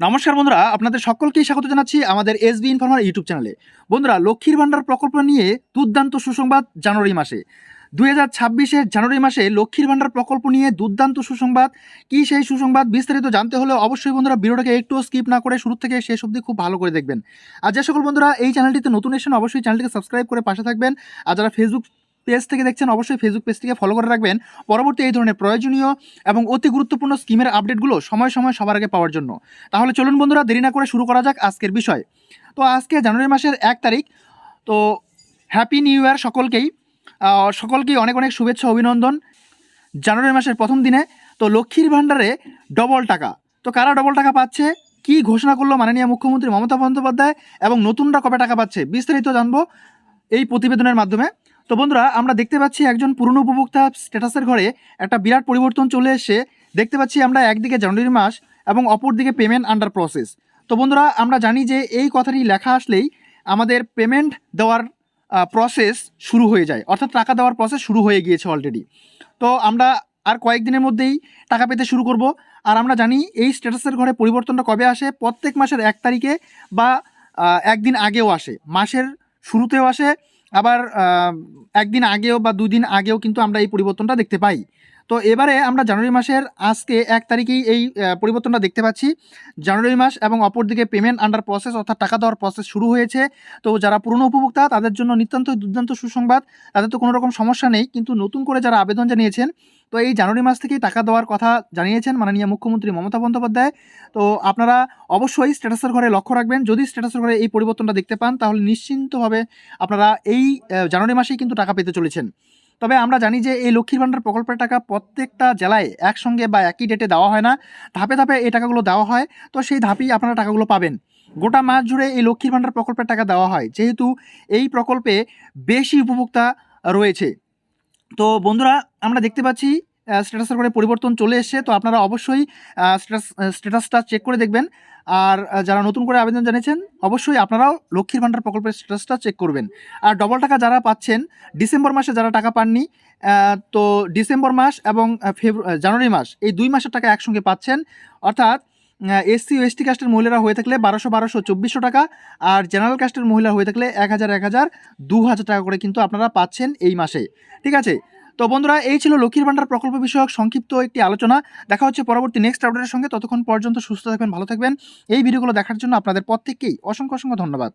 নমস্কার বন্ধুরা, আপনাদের সকলকেই স্বাগত জানাচ্ছি আমাদের এসবি ইনফরমার ইউটিউব চ্যানেলে। বন্ধুরা, লক্ষ্মীর ভান্ডার প্রকল্প নিয়ে দুর্দান্ত সুসংবাদ জানুয়ারি মাসে। 2026-এর জানুয়ারি মাসে লক্ষ্মীর ভান্ডার প্রকল্প নিয়ে দুর্দান্ত সুসংবাদ। কি সেই সুসংবাদ বিস্তারিত জানতে হলে অবশ্যই বন্ধুরা ভিডিওটাকে একটু স্কিপ না করে শুরু থেকে শেষ অবধি খুব ভালো করে দেখবেন। আর যে সকল বন্ধুরা এই চ্যানেলটিতে নতুন এসেছেন অবশ্যই চ্যানেলটিকে সাবস্ক্রাইব করে পাশে থাকবেন। আর যারা ফেসবুক পেজ থেকে দেখছেন অবশ্যই ফেসবুক পেজটিকে ফলো করে রাখবেন পরবর্তী এই ধরনের প্রয়োজনীয় এবং অতি গুরুত্বপূর্ণ স্কিমের আপডেটগুলো সময় সময় সবার আগে পাওয়ার জন্য। তাহলে চলুন বন্ধুরা, দেরি না করে শুরু করা যাক আজকের বিষয়। তো আজকে জানুয়ারি মাসের 1 তারিখ। তো হ্যাপি নিউ ইয়ার সকলকেই। সকলকেই অনেক অনেক শুভেচ্ছা অভিনন্দন জানুয়ারি মাসের প্রথম দিনে। তো লক্ষ্মীর ভাণ্ডারে ডবল টাকা। তো কারা ডবল টাকা পাচ্ছে, কি ঘোষণা করলো মাননীয় মুখ্যমন্ত্রী মমতা বন্দ্যোপাধ্যায়, এবং নতুনরা কবে টাকা পাচ্ছে বিস্তারিত জানবো এই প্রতিবেদনের মাধ্যমে। তো বন্ধুরা, আমরা দেখতে পাচ্ছি একজন পুরনো উপভোক্তা স্ট্যাটাসের ঘরে একটা বিরাট পরিবর্তন চলে এসে দেখতে পাচ্ছি আমরা, একদিকে জানুয়ারি মাস এবং অপরদিকে পেমেন্ট আন্ডার প্রসেস। তো বন্ধুরা, আমরা জানি যে এই কথাটি লেখা আসলেই আমাদের পেমেন্ট দেওয়ার প্রসেস শুরু হয়ে যায়, অর্থাৎ টাকা দেওয়ার প্রসেস শুরু হয়ে গিয়েছে অলরেডি। তো আমরা আর কয়েকদিনের মধ্যেই টাকা পেতে শুরু করব। আর আমরা জানি এই স্ট্যাটাসের ঘরে পরিবর্তনটা কবে আসে, প্রত্যেক মাসের 1 তারিখে বা একদিন আগেও আসে, মাসের শুরুতেও আসে, আবার একদিন আগেও বা 2 দিন আগেও কিন্তু আমরা এই পরিবর্তনটা দেখতে পাই। তো এবারে আমরা জানুয়ারি মাসের আজকে 1 তারিখেই এই পরিবর্তনটা দেখতে পাচ্ছি। জানুয়ারি মাস এবং অপরদিকে পেমেন্ট আন্ডার প্রসেস অর্থাৎ টাকা দেওয়ার প্রসেস শুরু হয়েছে। তো যারা পুরনো উপভোক্তা তাদের জন্য নিতান্ত দুর্দান্ত সুসংবাদ, তাদের তো কোনো রকম সমস্যা নেই। কিন্তু নতুন করে যারা আবেদন জানিয়েছেন, তো এই জানুয়ারি মাস থেকেই টাকা দেওয়ার কথা জানিয়েছেন মাননীয় মুখ্যমন্ত্রী মমতা বন্দ্যোপাধ্যায়। তো আপনারা অবশ্যই স্ট্যাটাসের ঘরে লক্ষ্য রাখবেন, যদি স্ট্যাটাসের ঘরে এই পরিবর্তনটা দেখতে পান তাহলে নিশ্চিন্তভাবে আপনারা এই জানুয়ারি মাসেই কিন্তু টাকা পেতে চলেছেন। তবে আমরা জানি যে এই লক্ষ্মীর ভাণ্ডার প্রকল্পের টাকা প্রত্যেকটা জেলায় একসঙ্গে বা একই ডেটে দেওয়া হয় না, ধাপে ধাপে এই টাকাগুলো দেওয়া হয়। তো সেই ধাপেই আপনারা টাকাগুলো পাবেন। গোটা মাস জুড়ে এই লক্ষ্মীর ভাণ্ডার প্রকল্পের টাকা দেওয়া হয়, যেহেতু এই প্রকল্পে বেশি উপভোক্তা রয়েছে। তো বন্ধুরা, আমরা দেখতে পাচ্ছি স্ট্যাটাসের করে পরিবর্তন চলে এসেছে। তো আপনারা অবশ্যই স্ট্যাটাসটা চেক করে দেখবেন। আর যারা নতুন করে আবেদন জানিয়েছেন অবশ্যই আপনারাও লক্ষ্মীর ভাণ্ডার প্রকল্পের স্ট্যাটাসটা চেক করবেন। আর ডবল টাকা যারা পাচ্ছেন, ডিসেম্বর মাসে যারা টাকা পাননি, তো ডিসেম্বর মাস এবং জানুয়ারি মাস এই 2 মাসের টাকা একসঙ্গে পাচ্ছেন। অর্থাৎ এসসি ও এসটি কাস্টের মহিলারা হয়ে থাকলে 1200 2400 টাকা, আর জেনারেল কাস্টের মহিলা হয়ে থাকলে 1000 1000 2000 টাকা করে কিন্তু আপনারা পাচ্ছেন এই মাসে। ঠিক আছে? তো বন্ধুরা, এই ছিল লক্ষ্মীর ভাণ্ডার প্রকল্প বিষয়ক সংক্ষিপ্ত একটি আলোচনা। দেখা হচ্ছে পরবর্তী নেক্সট আপডেটের সঙ্গে। ততক্ষণ পর্যন্ত সুস্থ থাকবেন, ভালো থাকবেন। এই ভিডিওগুলো দেখার জন্য আপনাদের প্রত্যেককেই অসংখ্য অসংখ্য ধন্যবাদ।